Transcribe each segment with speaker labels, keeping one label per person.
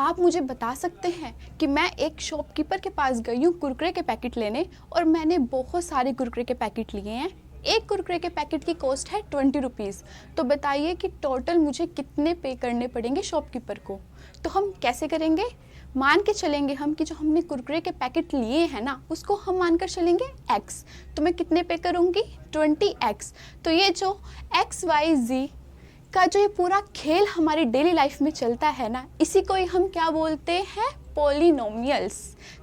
Speaker 1: आप मुझे बता सकते हैं कि मैं एक शॉपकीपर के पास गई हूँ कुरकुरे के पैकेट लेने और मैंने बहुत सारे कुरकुरे के पैकेट लिए हैं। एक कुरकुरे के पैकेट की कॉस्ट है 20 रुपीज़। तो बताइए कि टोटल मुझे कितने पे करने पड़ेंगे शॉपकीपर को। तो हम कैसे करेंगे, मान के चलेंगे हम कि जो हमने कुरकुरे के पैकेट लिए हैं ना उसको हम मानकर चलेंगे x। तो मैं कितने पे करूँगी 20x। तो ये जो XYZ का जो ये पूरा खेल हमारी डेली लाइफ में चलता है ना, इसी को ही हम क्या बोलते हैं, polynomials.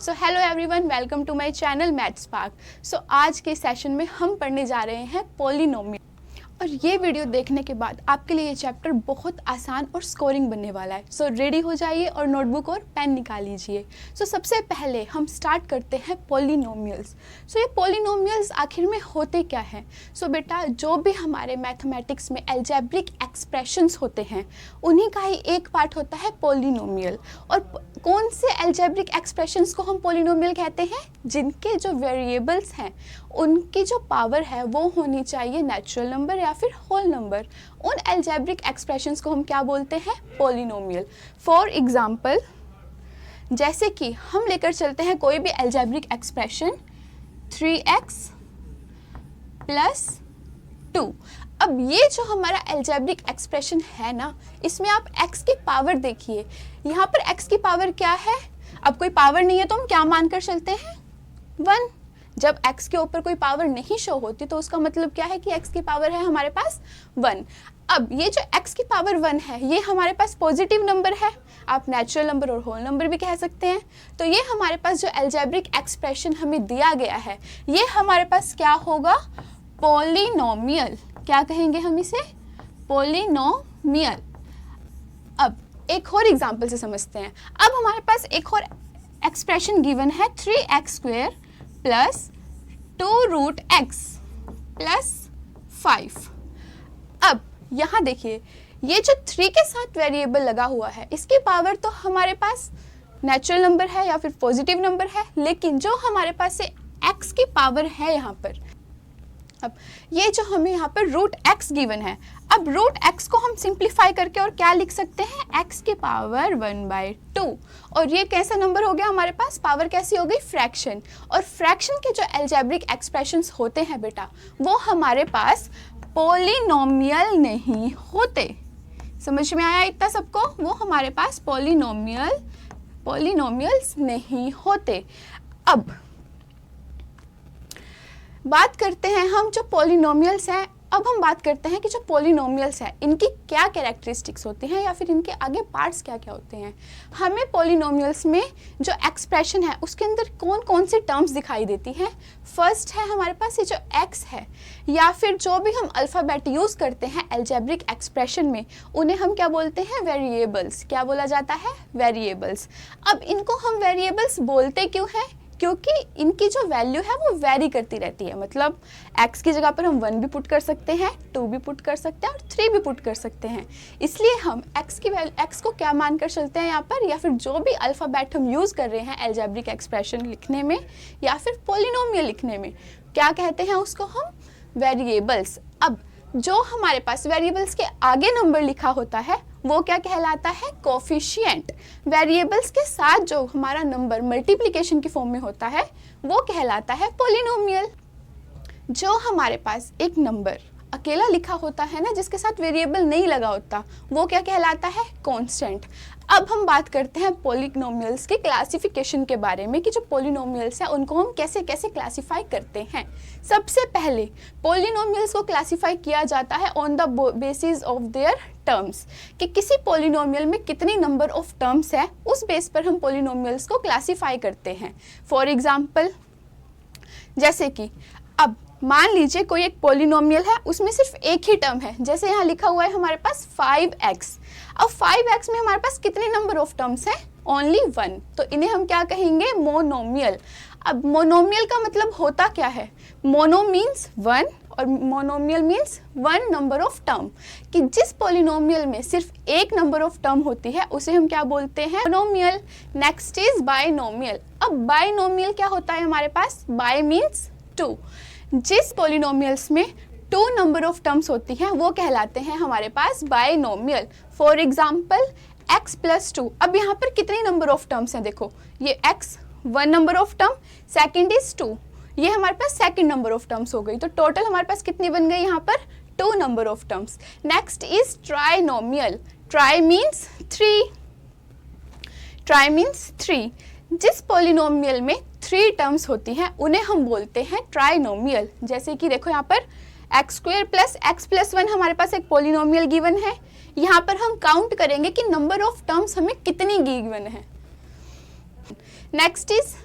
Speaker 1: So hello everyone, welcome to my channel maths spark. So आज के सेशन में हम पढ़ने जा रहे हैं पॉलिनोमियल। और ये वीडियो देखने के बाद आपके लिए ये चैप्टर बहुत आसान और स्कोरिंग बनने वाला है। सो रेडी हो जाइए और नोटबुक और पेन निकाल लीजिए। सो सबसे पहले हम स्टार्ट करते हैं पॉलिनोमियल्स। सो ये पॉलिनोमियल्स आखिर में होते क्या हैं? सो बेटा, जो भी हमारे मैथमेटिक्स में अलजेब्रिक एक्सप्रेशंस होते हैं उन्हीं का ही एक पार्ट होता है पॉलिनोमियल। और कौन से अलजेब्रिक एक्सप्रेशंस को हम पॉलिनोमियल कहते हैं? जिनके जो वेरिएबल्स हैं उनकी जो पावर है वो होनी चाहिए नेचुरल नंबर या फिर होल नंबर। उन अलजेब्रिक एक्सप्रेशंस को हम क्या बोलते हैं? पॉलिनोमियल। फॉर एग्जांपल, जैसे कि हम लेकर चलते हैं कोई भी अलजेब्रिक एक्सप्रेशन 3x + 2। अब ये जो हमारा अलजेब्रिक एक्सप्रेशन है ना, इसमें आप x की पावर देखिए। यहाँ पर x की पावर क्या है? अब कोई पावर नहीं है तो हम क्या मानकर चलते हैं? 1। जब x के ऊपर कोई पावर नहीं शो होती तो उसका मतलब क्या है कि x की पावर है हमारे पास 1। अब ये जो x की पावर 1 है ये हमारे पास पॉजिटिव नंबर है, आप नेचुरल नंबर और होल नंबर भी कह सकते हैं। तो ये हमारे पास जो अलजेब्रिक एक्सप्रेशन हमें दिया गया है ये हमारे पास क्या होगा? पॉलिनोमियल। क्या कहेंगे हम इसे? पॉलिनोमियल। अब एक और एग्जांपल से समझते हैं। अब हमारे पास एक और एक्सप्रेशन गिवन है 3x² + 2√x + 5। अब यहाँ देखिए, ये जो 3 के साथ वेरिएबल लगा हुआ है इसकी पावर तो हमारे पास नेचुरल नंबर है या फिर पॉजिटिव नंबर है, लेकिन जो हमारे पास से x की पावर है यहाँ पर, अब ये जो हमें यहाँ पर √x गिवन है, अब √x को हम सिंप्लीफाई करके और क्या लिख सकते हैं? x की पावर 1/2। और ये कैसा नंबर हो गया हमारे पास? पावर कैसी हो गई? फ्रैक्शन। और फ्रैक्शन के जो अलजेब्रिक एक्सप्रेशंस होते हैं बेटा वो हमारे पास पॉलिनोमियल नहीं होते। समझ में आया इतना सबको? वो हमारे पास पॉलिनोमियल्स नहीं होते। अब बात करते हैं हम जो पॉलिनोमियल्स हैं। अब हम बात करते हैं कि जो पॉलिनोमियल्स हैं इनकी क्या कैरेक्टरिस्टिक्स होती हैं या फिर इनके आगे पार्ट्स क्या क्या होते हैं। हमें पॉलिनोमियल्स में जो एक्सप्रेशन है उसके अंदर कौन कौन सी टर्म्स दिखाई देती हैं? फर्स्ट है हमारे पास ये जो x है, या फिर जो भी हम अल्फ़ाबेट यूज़ करते हैं अलजेब्रिक एक्सप्रेशन में उन्हें हम क्या बोलते हैं? वेरिएबल्स। क्या बोला जाता है? वेरिएबल्स। अब इनको हम वेरिएबल्स बोलते क्यों हैं? क्योंकि इनकी जो वैल्यू है वो वेरी करती रहती है। मतलब x की जगह पर हम 1 भी पुट कर सकते हैं, 2 भी पुट कर सकते हैं और 3 भी पुट कर सकते हैं। इसलिए हम x को क्या मानकर चलते हैं यहाँ पर, या फिर जो भी अल्फ़ाबेट हम यूज़ कर रहे हैं अलजेब्रिक एक्सप्रेशन लिखने में या फिर पॉलिनोमियल लिखने में, क्या कहते हैं उसको हम? वेरिएबल्स। अब जो हमारे पास वेरिएबल्स के आगे नंबर लिखा होता है वो क्या कहलाता है? कोफिशिएंट। वेरिएबल्स के साथ जो हमारा नंबर मल्टीप्लिकेशन की फॉर्म में होता है वो कहलाता है पॉलिनोमियल। जो हमारे पास एक नंबर अकेला लिखा होता है ना, जिसके साथ वेरिएबल नहीं लगा होता, वो क्या कहलाता है? कांस्टेंट। अब हम बात करते हैं पॉलिनोमियल्स के क्लासिफिकेशन के बारे में कि जो पॉलिनोमियल्स हैं उनको हम कैसे कैसे क्लासिफाई करते हैं। सबसे पहले पॉलिनोमियल्स को क्लासिफाई किया जाता है on the basis of their terms, कि किसी पॉलिनोमियल में कितनी नंबर ऑफ टर्म्स है उस बेस पर हम पॉलिनोमियल्स को क्लासिफाई करते हैं। फॉर एग्जाम्पल, जैसे कि अब मान लीजिए कोई एक पॉलिनोमियल है उसमें सिर्फ एक ही टर्म है, जैसे यहाँ लिखा हुआ है हमारे पास 5x। अब 5x में हमारे पास कितने नंबर ऑफ टर्म्स हैं? ओनली 1। तो इन्हें हम क्या कहेंगे? मोनोमियल। अब मोनोमियल का मतलब होता क्या है? मोनो मीन्स 1 और monomial means 1 number of term, कि जिस पॉलिनोमियल में सिर्फ एक नंबर ऑफ टर्म होती है उसे हम क्या बोलते हैं? मोनोमियल। Next is binomial. अब बाइनोमियल क्या होता है हमारे पास? Bye means 2। जिस पॉलिनोमियल्स में 2 नंबर ऑफ टर्म्स होती हैं वो कहलाते हैं हमारे पास binomial. For example, x plus 2। अब यहाँ पर कितनी नंबर ऑफ टर्म्स हैं, देखो ये x 1 number of term, second is 2, ये हमारे पास सेकेंड नंबर ऑफ टर्म्स हो गई। तो टोटल हमारे पास कितनी बन गई यहाँ पर, 2 number of terms. Next is trinomial. Try means 3, try means 3। जिस पॉलिनोमियल में 3 टर्म्स होती हैं उन्हें हम बोलते हैं ट्राइनोमियल। जैसे कि देखो यहाँ पर x² प्लस x प्लस 1 हमारे पास एक पॉलिनोमियल गिवन है। यहाँ पर हम काउंट करेंगे कि नंबर ऑफ टर्म्स हमें कितनी गिवन है। Next is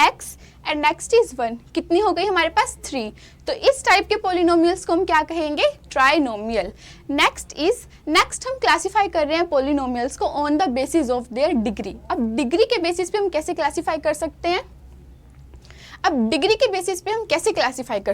Speaker 1: x and next is 1, कितनी हो गई हमारे पास 3। तो इस टाइप के पॉलिनोमियल्स को हम क्या कहेंगे, ट्राइनोमियल। नेक्स्ट हम क्लासिफाई कर रहे हैं पॉलिनोमियल्स को on the basis of their degree. अब डिग्री के बेसिस पे हम कैसे क्लासिफाई कर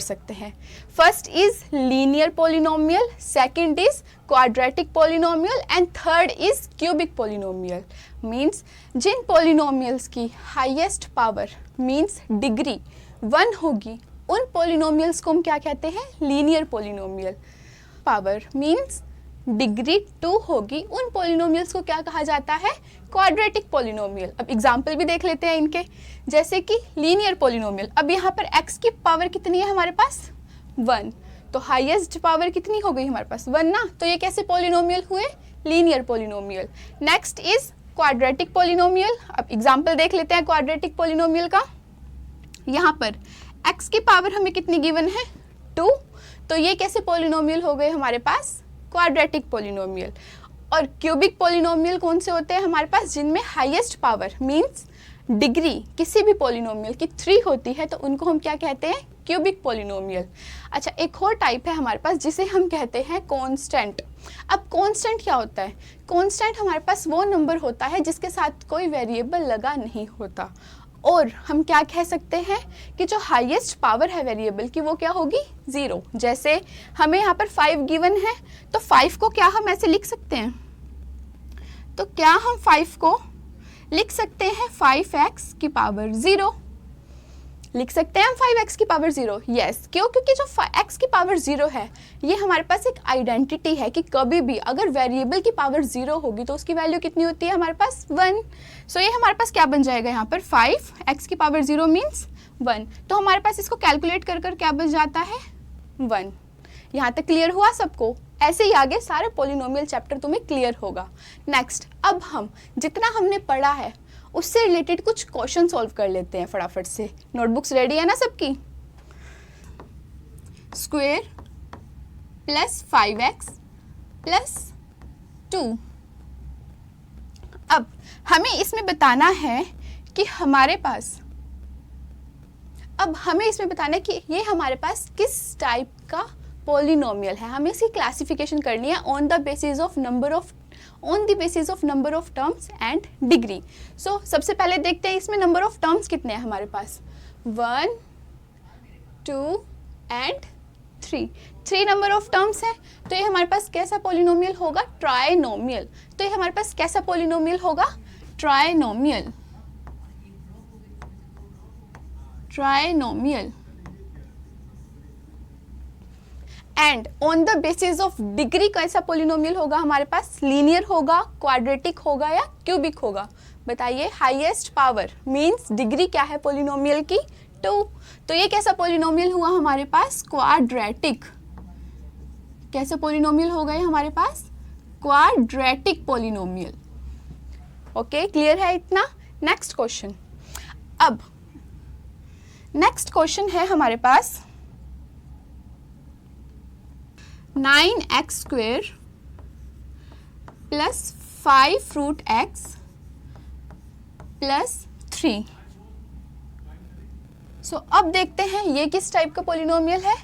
Speaker 1: सकते हैं, first is linear polynomial, second is quadratic polynomial and third is cubic polynomial. Means जिन पॉलिनोमियल्स की हाईएस्ट पावर मीन्स डिग्री 1 होगी उन पॉलिनोमियल्स को हम क्या कहते हैं, linear polynomial. Power means degree 2 होगी उन पॉलिनोमियल्स को क्या कहा जाता है, क्वाड्रेटिक पॉलिनोमियल। अब एग्जाम्पल भी देख लेते हैं इनके, जैसे कि लीनियर पॉलिनोमियल। अब यहाँ पर x की पावर कितनी है हमारे पास, 1, तो हाईएस्ट पावर कितनी हो गई हमारे पास, 1 ना। तो ये कैसे पॉलिनोमियल हुए, linear polynomial. Next is quadratic polynomial. अब एग्जाम्पल देख लेते हैं क्वाड्रेटिक पॉलिनोमियल का। यहाँ पर x की पावर हमें कितनी गिवन है, 2, तो ये कैसे पॉलिनोमियल हो गए हमारे पास, क्वाड्रेटिक पॉलिनोमियल। और क्यूबिक पॉलिनोमियल कौन से होते हैं हमारे पास, जिनमें हाईएस्ट पावर मींस डिग्री किसी भी पॉलिनोमियल की 3 होती है, तो उनको हम क्या कहते हैं, क्यूबिक पॉलिनोमियल। अच्छा, एक और टाइप है हमारे पास जिसे हम कहते हैं कांस्टेंट। अब कांस्टेंट क्या होता है, कांस्टेंट हमारे पास वो नंबर होता है जिसके साथ कोई वेरिएबल लगा नहीं होता। और हम क्या कह सकते हैं कि जो हाईएस्ट पावर है वेरिएबल की वो क्या होगी, 0। जैसे हमें यहाँ पर 5 गिवन है, तो 5 को क्या हम ऐसे लिख सकते हैं, तो क्या हम 5 को लिख सकते हैं 5x की पावर 0, लिख सकते हैं हम 5x की पावर 0, यस। क्यों, क्योंकि जो x की पावर 0 है ये हमारे पास एक आइडेंटिटी है कि कभी भी अगर वेरिएबल की पावर 0 होगी तो उसकी वैल्यू कितनी होती है हमारे पास, 1। सो ये हमारे पास क्या बन जाएगा यहाँ पर, 5x की पावर 0 मीन्स 1। तो हमारे पास इसको कैलकुलेट कर कर क्या बच जाता है, 1। यहाँ तक क्लियर हुआ सबको, ऐसे ही आगे सारे पॉलिनोमियल चैप्टर तुम्हें क्लियर होगा। नेक्स्ट, अब हम जितना हमने पढ़ा है उससे रिलेटेड कुछ क्वेश्चन सॉल्व कर लेते हैं फटाफट से। नोटबुक्स रेडी है ना सबकी। Square plus 5x plus 2। अब हमें इसमें बताना है कि हमारे पास, अब हमें इसमें बताना है कि ये हमारे पास किस टाइप का पॉलिनोमियल है। हमें इसकी क्लासिफिकेशन करनी है on the basis of number of terms and degree. So सबसे पहले देखते हैं इसमें नंबर ऑफ टर्म्स कितने हैं हमारे पास, 1, 2 एंड 3 नंबर ऑफ टर्म्स है। तो ये हमारे पास कैसा पॉलिनोमियल होगा, ट्राइनोमियल। तो ये हमारे पास कैसा पॉलिनोमियल होगा, trinomial. And on the basis of degree कैसा पॉलिनोमियल होगा हमारे पास, लीनियर होगा, क्वाड्रेटिक होगा या क्यूबिक होगा, बताइए। हाईएस्ट पावर मींस डिग्री क्या है पॉलिनोमियल की, 2। तो ये कैसा पॉलिनोमियल हुआ हमारे पास, क्वाड्रेटिक। कैसा पॉलिनोमियल हो गए हमारे पास, क्वाड्रेटिक पॉलिनोमियल। ओके, क्लियर है इतना। Next question. अब नेक्स्ट क्वेश्चन है हमारे पास 9x² प्लस 5√x प्लस 3। सो अब देखते हैं ये किस टाइप का पॉलिनोमियल है।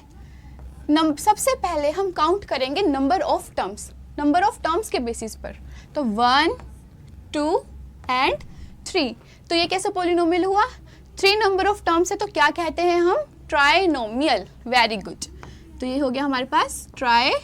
Speaker 1: सबसे पहले हम काउंट करेंगे नंबर ऑफ टर्म्स के बेसिस पर। तो 1, 2 एंड 3। तो ये कैसा पॉलिनोमियल हुआ, 3 नंबर ऑफ टर्म्स है, तो क्या कहते हैं हम, ट्राइनोमियल। Very good. तो ये हो गया हमारे पास ट्राइनोमियल।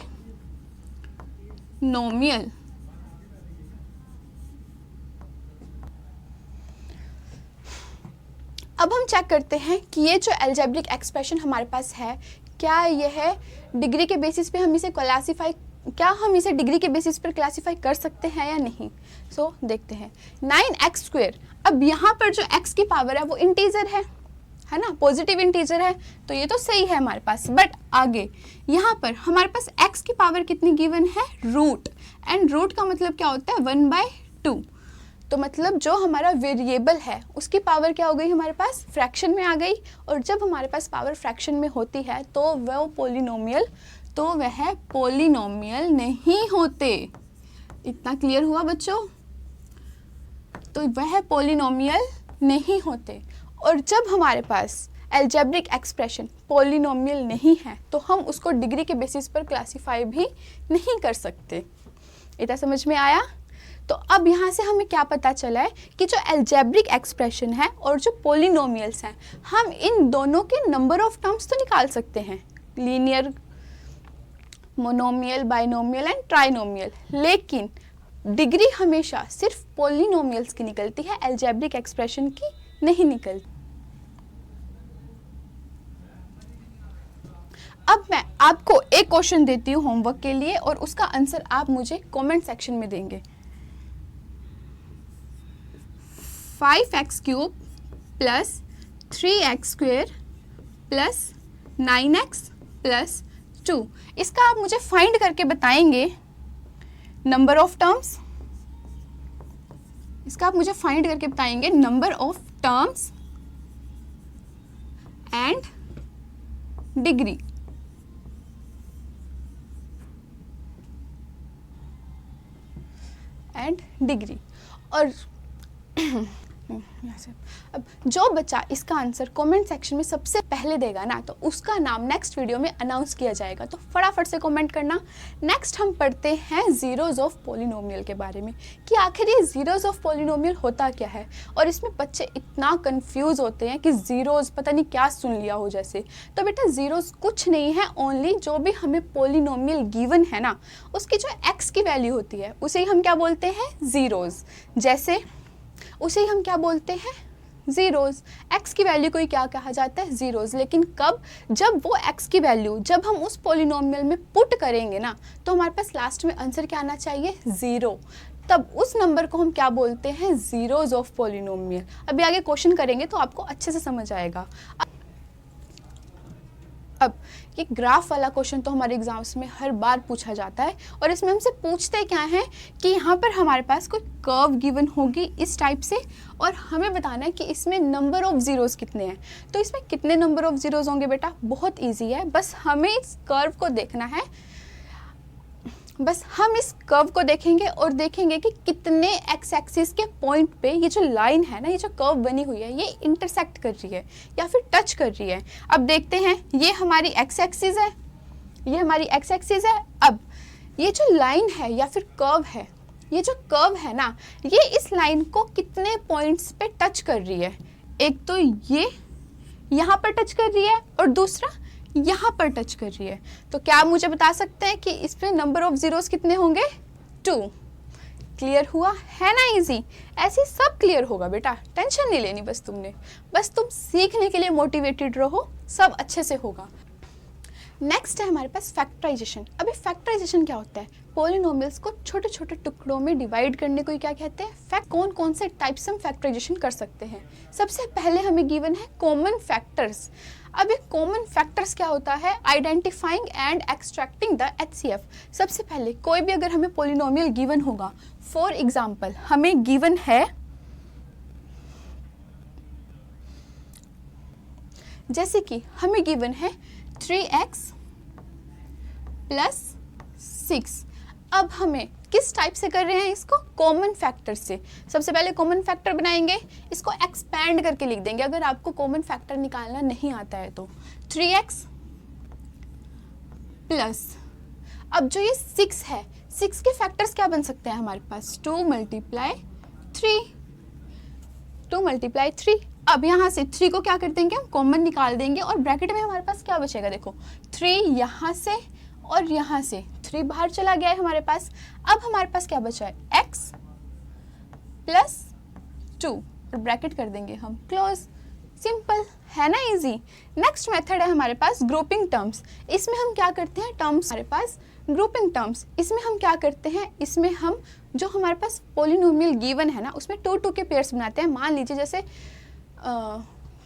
Speaker 1: अब हम चेक करते हैं कि ये जो अलजेब्रिक एक्सप्रेशन हमारे पास है, क्या यह है डिग्री के बेसिस पे हम इसे क्लासिफाई क्या हम इसे डिग्री के बेसिस पर क्लासीफाई कर सकते हैं या नहीं? सो देखते हैं 9x²। अब यहाँ पर जो x की पावर है वो इंटीजर है ना, पॉजिटिव इंटीजर है, तो ये तो सही है हमारे पास। बट आगे यहाँ पर हमारे पास x की पावर कितनी गिवन है? रूट। एंड रूट का मतलब क्या होता है? 1/2। तो मतलब जो हमारा वेरिएबल है उसकी पावर क्या हो गई हमारे पास? फ्रैक्शन में आ गई। और जब हमारे पास पावर फ्रैक्शन में होती है तो वह पॉलिनोमियल नहीं होते। इतना क्लियर हुआ बच्चों? तो वह पॉलिनोमियल नहीं होते। और जब हमारे पास अलजेब्रिक एक्सप्रेशन पॉलिनोमियल नहीं है तो हम उसको डिग्री के बेसिस पर क्लासीफाई भी नहीं कर सकते। इतना समझ में आया? तो अब यहाँ से हमें क्या पता चला है कि जो अलजेब्रिक एक्सप्रेशन है और जो पॉलिनोमियल्स हैं, हम इन दोनों के नंबर ऑफ टर्म्स तो निकाल सकते हैं, linear, monomial, binomial and trinomial, लेकिन डिग्री हमेशा सिर्फ पॉलिनोमियल्स की निकलती है, अलजेब्रिक एक्सप्रेशन की नहीं निकलती। अब मैं आपको एक क्वेश्चन देती हूँ होमवर्क के लिए और उसका आंसर आप मुझे कमेंट सेक्शन में देंगे। 5x³ plus 3x² plus 9x plus 2, इसका आप मुझे फाइंड करके बताएंगे नंबर ऑफ टर्म्स। इसका आप मुझे फाइंड करके बताएंगे number of terms and degree. और अब जो बच्चा इसका आंसर कमेंट सेक्शन में सबसे पहले देगा ना, तो उसका नाम नेक्स्ट वीडियो में अनाउंस किया जाएगा। तो फटाफट से कमेंट करना। नेक्स्ट हम पढ़ते हैं जीरोज ऑफ पॉलिनोमियल के बारे में, कि आखिर ये जीरोज ऑफ पॉलिनोमियल होता क्या है। और इसमें बच्चे इतना कंफ्यूज होते हैं कि जीरोज पता नहीं क्या सुन लिया हो जैसे। तो बेटा जीरोज कुछ नहीं है, ओनली जो भी हमें पॉलिनोमियल गिवन है ना, उसकी जो एक्स की वैल्यू होती है उसे ही हम क्या बोलते हैं? जीरोज। जैसे उसे ही हम क्या बोलते हैं? जीरोज। एक्स की वैल्यू को ही क्या कहा जाता है? जीरोज। लेकिन कब? जब वो एक्स की वैल्यू जब हम उस पॉलिनोमियल में पुट करेंगे ना, तो हमारे पास लास्ट में आंसर क्या आना चाहिए? 0। तब उस नंबर को हम क्या बोलते हैं? Zeros of polynomial. अभी आगे क्वेश्चन करेंगे तो आपको अच्छे से समझ आएगा। अब ये ग्राफ वाला क्वेश्चन तो हमारे एग्जाम्स में हर बार पूछा जाता है, और इसमें हमसे पूछते क्या है कि यहाँ पर हमारे पास कोई कर्व गिवन होगी इस टाइप से, और हमें बताना है कि इसमें नंबर ऑफ जीरोज कितने हैं। तो इसमें कितने नंबर ऑफ जीरोज होंगे बेटा? बहुत इजी है, बस हमें इस कर्व को देखना है। बस हम इस कर्व को देखेंगे और देखेंगे कि कितने एक्स एक्सिस के पॉइंट पे ये जो लाइन है ना, ये जो कर्व बनी हुई है, ये इंटरसेक्ट कर रही है या फिर टच कर रही है। अब देखते हैं, ये हमारी एक्स एक्सिस है, ये हमारी एक्स एक्सिस है। अब ये जो लाइन है या फिर कर्व है, ये जो कर्व है ना, ये इस लाइन को कितने पॉइंट्स पे टच कर रही है? एक तो ये यहाँ पर टच कर रही है और दूसरा यहाँ पर टच कर रही है। तो क्या आप मुझे बता सकते हैं कि इसमें नंबर ऑफ जीरोस कितने होंगे? 2। क्लियर हुआ है ना? इजी। ऐसे सब क्लियर होगा बेटा, टेंशन नहीं लेनी बस तुमने। बस तुम सीखने के लिए मोटिवेटेड रहो, सब अच्छे से होगा। नेक्स्ट है हमारे पास फैक्टराइजेशन। अभी फैक्टराइजेशन क्या होता है? पॉलिनोमियल्स को छोटे छोटे टुकड़ों में डिवाइड करने को क्या कहते हैं? कौन कौन से टाइप्स हम फैक्टराइजेशन कर सकते हैं? सबसे पहले हमें गिवन है कॉमन फैक्टर्स। अब ये कॉमन फैक्टर्स क्या होता है? Identifying and extracting the HCF। सबसे पहले कोई भी अगर हमें पॉलिनोमियल गिवन होगा, फॉर एग्जाम्पल हमें गिवन है, जैसे कि हमें गिवन है 3x प्लस 6। अब हमें किस टाइप से कर रहे हैं इसको? कॉमन फैक्टर से। सबसे पहले कॉमन फैक्टर बनाएंगे, इसको एक्सपैंड करके लिख देंगे अगर आपको कॉमन फैक्टर निकालना नहीं आता है तो। 3x प्लस, अब जो ये 6 है, 6 के फैक्टर्स क्या बन सकते हैं हमारे पास? 2 मल्टीप्लाई 3। अब यहाँ से 3 को क्या कर देंगे? हम कॉमन निकाल देंगे और ब्रैकेट में हमारे पास क्या बचेगा? देखो 3 यहाँ से और यहाँ से 3 बाहर चला गया है हमारे पास। अब हमारे पास क्या बचा है? x प्लस 2 और ब्रैकेट कर देंगे हम क्लोज। सिंपल है ना? इजी। नेक्स्ट मेथड है हमारे पास ग्रुपिंग टर्म्स। इसमें हम क्या करते हैं? टर्म्स हमारे पास ग्रुपिंग टर्म्स, इसमें हम क्या करते हैं, इसमें हम जो हमारे पास पोलिनोमियल गिवन है ना उसमें 2 के पेयर्स बनाते हैं। मान लीजिए जैसे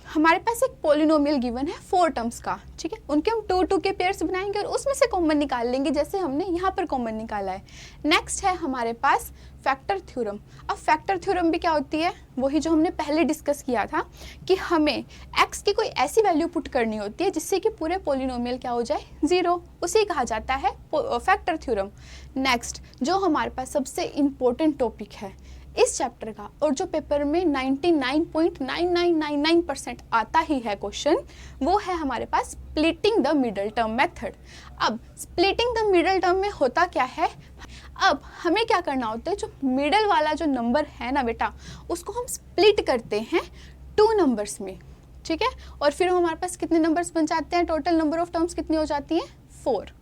Speaker 1: हमारे पास एक पोलिनोमियल गिवन है 4 टर्म्स का, ठीक है, उनके हम 2 के पेयर्स बनाएंगे और उसमें से कॉमन निकाल लेंगे, जैसे हमने यहाँ पर कॉमन निकाला है। नेक्स्ट है हमारे पास फैक्टर थ्योरम। अब फैक्टर थ्योरम भी क्या होती है, वही जो हमने पहले डिस्कस किया था कि हमें x की कोई ऐसी वैल्यू पुट करनी होती है जिससे कि पूरे पोलिनोमियल क्या हो जाए, 0, उसे कहा जाता है फैक्टर थ्योरम। नेक्स्ट जो हमारे पास सबसे इम्पोर्टेंट टॉपिक है इस चैप्टर का और जो पेपर में 99.9999% आता ही है क्वेश्चन, वो है हमारे पास splitting the middle term method. अब स्प्लिटिंग द मिडल टर्म में होता क्या है, अब हमें क्या करना होता है, जो मिडल वाला जो नंबर है ना बेटा उसको हम स्प्लिट करते हैं 2 नंबर्स में, ठीक है, और फिर हमारे पास कितने नंबर्स बन जाते हैं, टोटल नंबर ऑफ टर्म्स कितनी हो जाती हैं, 4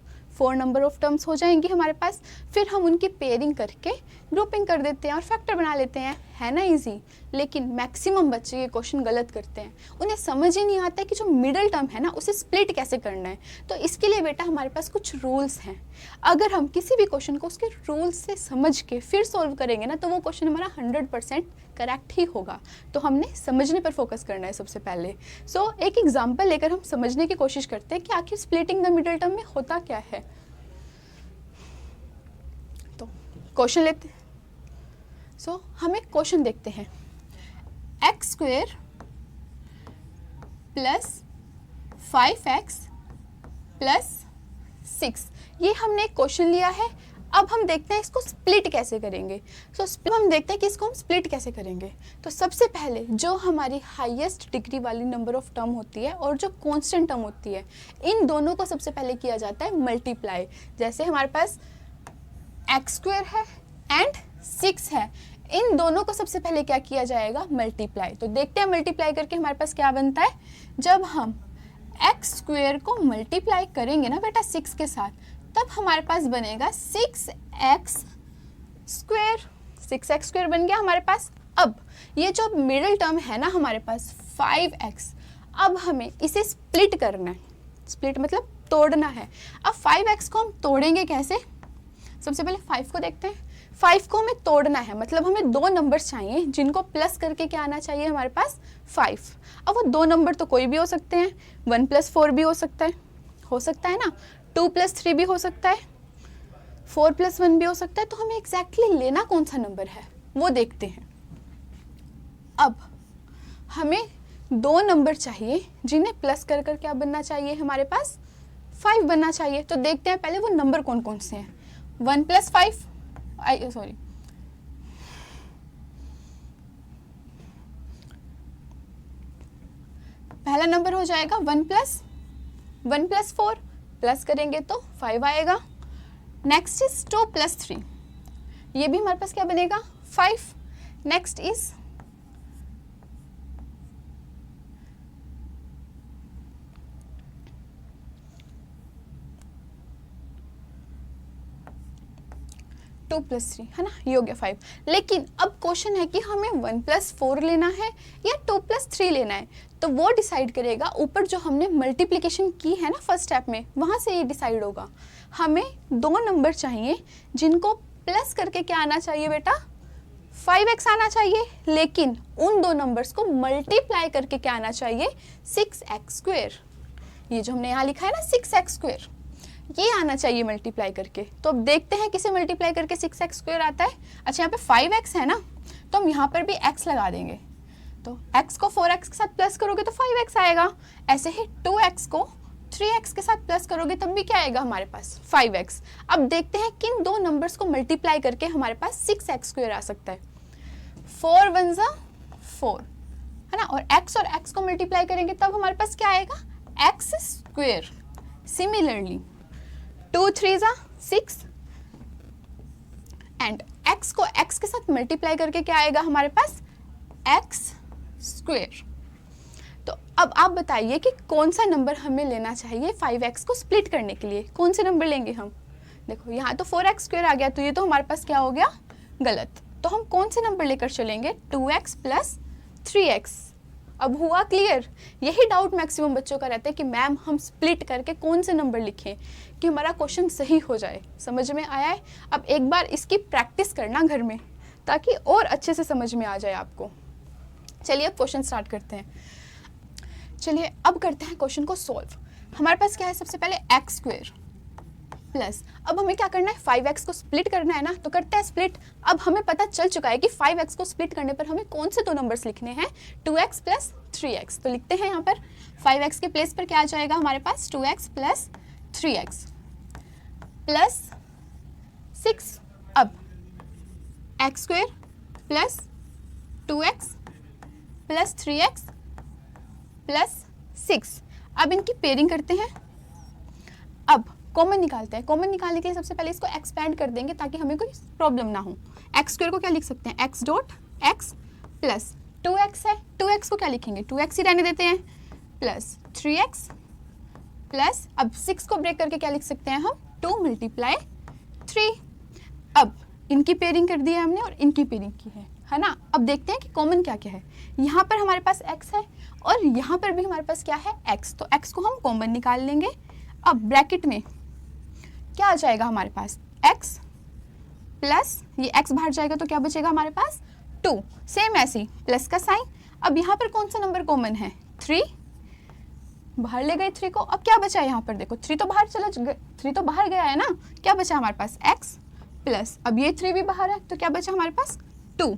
Speaker 1: नंबर ऑफ टर्म्स हो जाएंगी हमारे पास। फिर हम उनकी पेयरिंग करके ग्रुपिंग कर देते हैं और फैक्टर बना लेते हैं, है ना इजी। लेकिन मैक्सिमम बच्चे ये क्वेश्चन गलत करते हैं, उन्हें समझ ही नहीं आता है कि जो मिडल टर्म है ना उसे स्प्लिट कैसे करना है। तो इसके लिए बेटा हमारे पास कुछ रूल्स हैं, अगर हम किसी भी क्वेश्चन को उसके रूल्स से समझ के फिर सॉल्व करेंगे ना तो वो क्वेश्चन हमारा 100% करेक्ट ही होगा। तो हमने समझने पर फोकस करना है सबसे पहले। सो एक एग्जाम्पल लेकर हम समझने की कोशिश करते हैं कि आखिर स्प्लिटिंग द मिडल टर्म में होता क्या है। तो क्वेश्चन लेते हैं। सो हमें क्वेश्चन देखते हैं, x² + 5x + 6, ये हमने एक क्वेश्चन लिया है। अब हम देखते हैं इसको स्प्लिट कैसे करेंगे। सो हम देखते हैं कि इसको हम स्प्लिट कैसे करेंगे। तो सबसे पहले जो हमारी हाईएस्ट डिग्री वाली नंबर ऑफ टर्म होती है और जो कांस्टेंट टर्म होती है, इन दोनों को सबसे पहले किया जाता है मल्टीप्लाई। जैसे हमारे पास x² है एंड 6 है, इन दोनों को सबसे पहले क्या किया जाएगा, मल्टीप्लाई। तो देखते हैं मल्टीप्लाई करके हमारे पास क्या बनता है। जब हम x² को मल्टीप्लाई करेंगे ना बेटा 6 के साथ, तब हमारे पास बनेगा 6x²। 6x² बन गया हमारे पास। अब ये जो मिडिल टर्म है ना हमारे पास 5x, अब हमें इसे स्प्लिट करना है। स्प्लिट मतलब तोड़ना है। अब 5x को हम तोड़ेंगे कैसे, सबसे पहले 5 को देखते हैं। 5 को हमें तोड़ना है, मतलब हमें 2 नंबर्स चाहिए जिनको प्लस करके क्या आना चाहिए हमारे पास, 5। अब वो 2 नंबर तो कोई भी हो सकते हैं, 1 + 4 भी हो सकता है ना, 2 + 3 भी हो सकता है, 4 + 1 भी हो सकता है। तो हमें एग्जैक्टली लेना कौन सा नंबर है वो देखते हैं। अब हमें 2 नंबर चाहिए जिन्हें प्लस कर कर क्या बनना चाहिए हमारे पास, 5 बनना चाहिए। तो देखते हैं पहले वो नंबर कौन कौन से हैं। 1 + 5 पहला नंबर हो जाएगा 1 + 4, प्लस करेंगे तो 5 आएगा। नेक्स्ट इज 2 + 3, ये भी हमारे पास क्या बनेगा, 5। नेक्स्ट इज 2 + 3, है ना, ये हो गया 5। लेकिन अब क्वेश्चन है कि हमें 1 + 4 लेना है या 2 + 3 लेना है। तो वो डिसाइड करेगा ऊपर जो हमने मल्टीप्लिकेशन की है ना फर्स्ट स्टेप में, वहाँ से ये डिसाइड होगा। हमें 2 नंबर चाहिए जिनको प्लस करके क्या आना चाहिए बेटा, 5x आना चाहिए। लेकिन उन 2 नंबर्स को मल्टीप्लाई करके क्या आना चाहिए, 6x²। ये जो हमने यहाँ लिखा है ना 6x², ये आना चाहिए मल्टीप्लाई करके। तो अब देखते हैं किसे मल्टीप्लाई करके 6x² आता है। अच्छा यहाँ पे 5x है ना, तो हम यहाँ पर भी x लगा देंगे। तो x को 4x के साथ प्लस करोगे तो 5x आएगा। ऐसे ही 2x को 3x के साथ प्लस करोगे तब भी क्या आएगा हमारे पास, 5x। अब देखते हैं किन 2 नंबर्स को मल्टीप्लाई करके हमारे पास 6x² आ सकता है। 4 × 1 = 4, है ना, और x और x को मल्टीप्लाई करेंगे तब हमारे पास क्या आएगा, x²। सिमिलरली 2 × 3 = 6 एंड x को x के साथ मल्टीप्लाई करके क्या आएगा हमारे पास, x²। तो अब आप बताइए कि कौन सा नंबर हमें लेना चाहिए 5x को स्प्लिट करने के लिए, कौन से नंबर लेंगे हम। देखो यहाँ तो 4x² आ गया, तो ये तो हमारे पास क्या हो गया, गलत। तो हम कौन से नंबर लेकर चलेंगे, 2x + 3x। अब हुआ क्लियर। यही डाउट मैक्सिमम बच्चों का रहता है कि मैम हम स्प्लिट करके कौन से नंबर लिखें, कि हमारा क्वेश्चन सही हो जाए। समझ में आया है? अब एक बार इसकी प्रैक्टिस करना घर में, ताकि और अच्छे से समझ में आ जाए आपको। चलिए अब क्वेश्चन स्टार्ट करते हैं। चलिए अब करते हैं क्वेश्चन को सॉल्व। हमारे पास क्या है, सबसे पहले एक्स स्क्वायर प्लस, अब हमें क्या करना है, 5x को स्प्लिट करना है ना, तो करते हैं स्प्लिट। अब हमें पता चल चुका है कि 5x को स्प्लिट करने पर हमें कौन से दो नंबर्स लिखने हैं, 2x प्लस 3x। तो लिखते हैं यहाँ पर 5x के प्लेस पर क्या आ जाएगा हमारे पास, 2x प्लस 3x प्लस 6। अब x square plus 2x plus 3x plus 6। अब इनकी पेयरिंग करते हैं। अब कॉमन निकालते हैं। कॉमन निकालने के लिए सबसे पहले इसको एक्सपेंड कर देंगे ताकि हमें कोई प्रॉब्लम ना हो। एक्स स्क्वायर को क्या लिख सकते हैं, x dot x plus 2x है, 2x को क्या लिखेंगे, 2x ही रहने देते हैं, प्लस 3x प्लस, अब 6 को ब्रेक करके क्या लिख सकते हैं हम, 2 × 3। अब इनकी पेयरिंग कर दी है हमने और इनकी पेयरिंग की है ना। अब देखते हैं कि कॉमन क्या क्या है। यहाँ पर हमारे पास x है और यहाँ पर भी हमारे पास क्या है, x। तो x को हम कॉमन निकाल लेंगे। अब ब्रैकेट में क्या आ जाएगा हमारे पास, x प्लस ये x बाहर जाएगा तो क्या बचेगा हमारे पास, 2। सेम ऐसे ही प्लस का साइन। अब यहाँ पर कौन सा नंबर कॉमन है, 3, बाहर ले गए 3 को। अब क्या बचा है यहाँ पर, देखो 3 तो बाहर गया है ना, क्या बचा हमारे पास, x प्लस, अब ये 3 भी बाहर है तो क्या बचा हमारे पास, 2।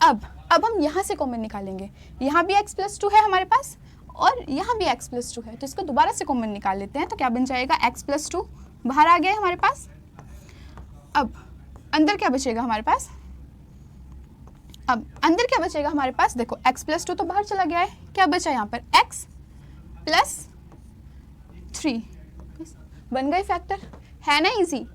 Speaker 1: अब हम यहाँ से कॉमन निकालेंगे। यहाँ भी x प्लस 2 है हमारे पास और यहाँ भी x प्लस 2 है, तो इसको दोबारा से कॉमन निकाल लेते हैं। तो क्या बन जाएगा, x प्लस 2 बाहर आ गया है हमारे पास। अब अंदर क्या बचेगा हमारे पास, देखो x प्लस 2 तो बाहर चला गया है, क्या बचा यहाँ पर, x प्लस 3। बन गए फैक्टर, है ना इजी।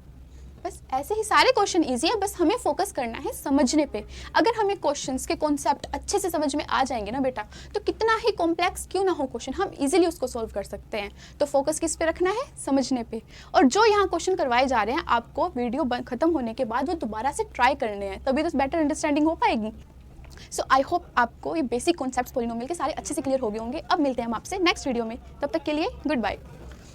Speaker 1: बस ऐसे ही सारे क्वेश्चन इजी है, बस हमें फोकस करना है समझने पे। अगर हमें क्वेश्चंस के कॉन्सेप्ट अच्छे से समझ में आ जाएंगे ना बेटा, तो कितना ही कॉम्प्लेक्स क्यों ना हो क्वेश्चन, हम इजीली उसको सॉल्व कर सकते हैं। तो फोकस किस पे रखना है, समझने पे। और जो यहाँ क्वेश्चन करवाए जा रहे हैं आपको वीडियो खत्म होने के बाद वो दोबारा से ट्राई करने हैं, तभी तो बेटर अंडरस्टैंडिंग हो पाएगी। सो आई होप आपको ये बेसिक कॉन्सेप्ट्स पॉलिनोमियल के सारे अच्छे से क्लियर हो गए होंगे। अब मिलते हैं हम आपसे नेक्स्ट वीडियो में, तब तक के लिए गुड बाय।